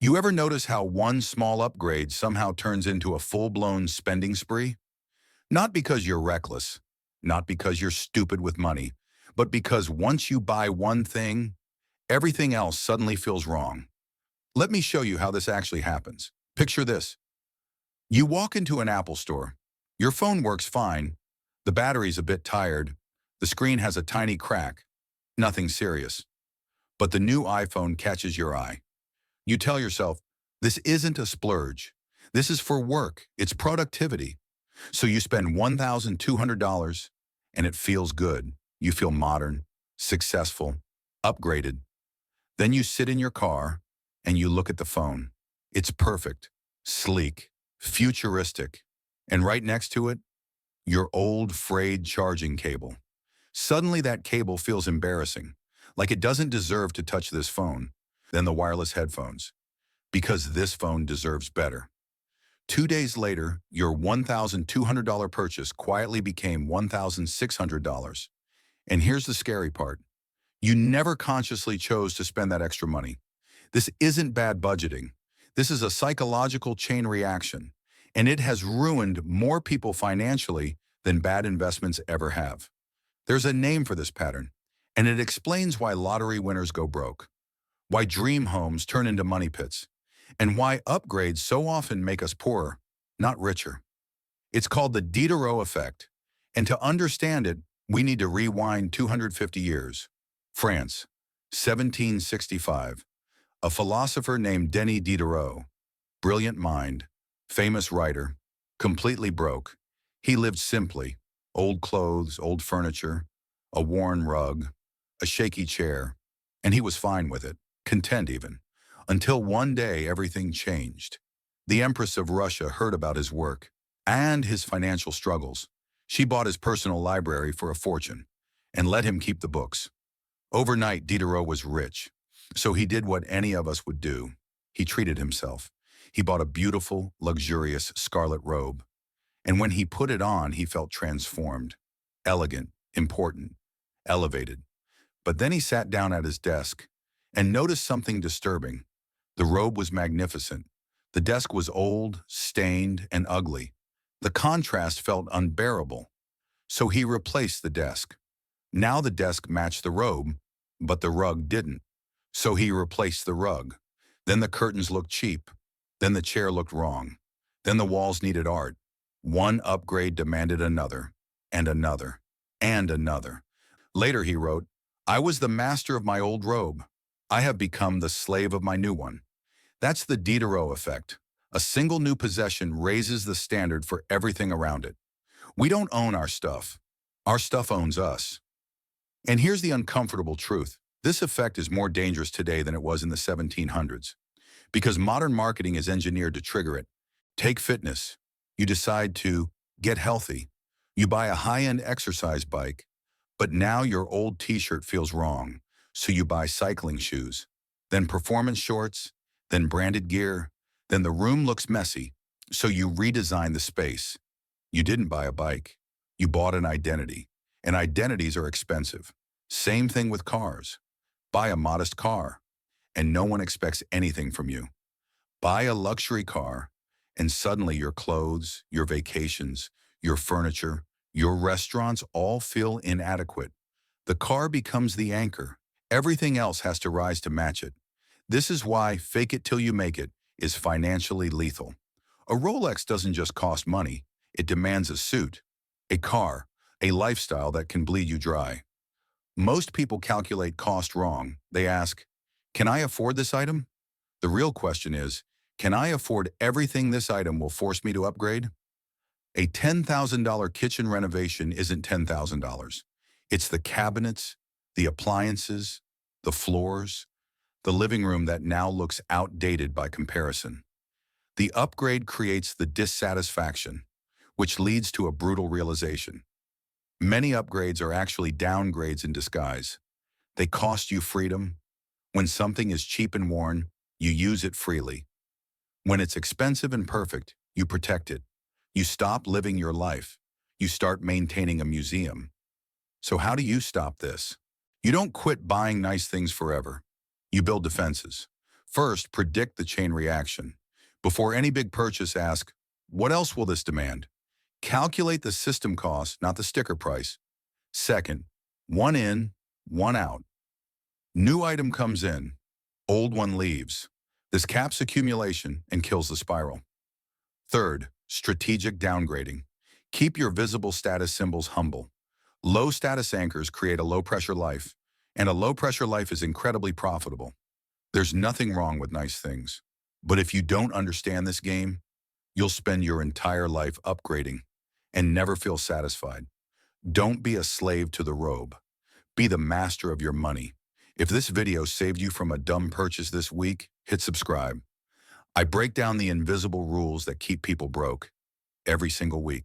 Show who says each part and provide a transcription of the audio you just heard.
Speaker 1: You ever notice how one small upgrade somehow turns into a full-blown spending spree? Not because you're reckless, not because you're stupid with money, but because once you buy one thing, everything else suddenly feels wrong. Let me show you how this actually happens. Picture this. You walk into an Apple store. Your phone works fine. The battery's a bit tired. The screen has a tiny crack. Nothing serious. But the new iPhone catches your eye. You tell yourself, this isn't a splurge. This is for work. It's productivity. So you spend $1,200 and it feels good. You feel modern, successful, upgraded. Then you sit in your car and you look at the phone. It's perfect, sleek, futuristic. And right next to it, your old frayed charging cable. Suddenly that cable feels embarrassing, like it doesn't deserve to touch this phone. Then the wireless headphones, because this phone deserves better. 2 days later, your $1,200 purchase quietly became $1,600. And here's the scary part. You never consciously chose to spend that extra money. This isn't bad budgeting. This is a psychological chain reaction, and it has ruined more people financially than bad investments ever have. There's a name for this pattern, and it explains why lottery winners go broke, why dream homes turn into money pits, and why upgrades so often make us poorer, not richer. It's called the Diderot Effect, and to understand it, we need to rewind 250 years. France, 1765. A philosopher named Denis Diderot, brilliant mind, famous writer, completely broke. He lived simply, old clothes, old furniture, a worn rug, a shaky chair, and he was fine with it, content even, until one day everything changed. The Empress of Russia heard about his work and his financial struggles. She bought his personal library for a fortune and let him keep the books. Overnight, Diderot was rich, so he did what any of us would do. He treated himself. He bought a beautiful, luxurious scarlet robe, and when he put it on, he felt transformed, elegant, important, elevated. But then he sat down at his desk and noticed something disturbing. The robe was magnificent. The desk was old, stained, and ugly. The contrast felt unbearable. So he replaced the desk. Now the desk matched the robe, but the rug didn't. So he replaced the rug. Then the curtains looked cheap. Then the chair looked wrong. Then the walls needed art. One upgrade demanded another, and another, and another. Later he wrote, I was the master of my old robe. I have become the slave of my new one. That's the Diderot effect. A single new possession raises the standard for everything around it. We don't own our stuff. Our stuff owns us. And here's the uncomfortable truth. This effect is more dangerous today than it was in the 1700s, because modern marketing is engineered to trigger it. Take fitness. You decide to get healthy. You buy a high-end exercise bike, but now your old t-shirt feels wrong, so you buy cycling shoes, then performance shorts, then branded gear, then the room looks messy, so you redesign the space. You didn't buy a bike. You bought an identity, and identities are expensive. Same thing with cars. Buy a modest car, and no one expects anything from you. Buy a luxury car, and suddenly your clothes, your vacations, your furniture, your restaurants all feel inadequate. The car becomes the anchor. Everything else has to rise to match it. This is why fake it till you make it is financially lethal. A Rolex doesn't just cost money, it demands a suit, a car, a lifestyle that can bleed you dry. Most people calculate cost wrong. They ask, can I afford this item? The real question is, can I afford everything this item will force me to upgrade? A $10,000 kitchen renovation isn't $10,000. It's the cabinets, the appliances, the floors, the living room that now looks outdated by comparison. The upgrade creates the dissatisfaction, which leads to a brutal realization. Many upgrades are actually downgrades in disguise. They cost you freedom. When something is cheap and worn, you use it freely. When it's expensive and perfect, you protect it. You stop living your life. You start maintaining a museum. So how do you stop this? You don't quit buying nice things forever. You build defenses. First, predict the chain reaction. Before any big purchase, ask, what else will this demand? Calculate the system cost, not the sticker price. Second, one in, one out. New item comes in, old one leaves. This caps accumulation and kills the spiral. Third, strategic downgrading. Keep your visible status symbols humble. Low status anchors create a low pressure life, and a low pressure life is incredibly profitable. There's nothing wrong with nice things. But if you don't understand this game, you'll spend your entire life upgrading and never feel satisfied. Don't be a slave to the robe. Be the master of your money. If this video saved you from a dumb purchase this week, hit subscribe. I break down the invisible rules that keep people broke every single week.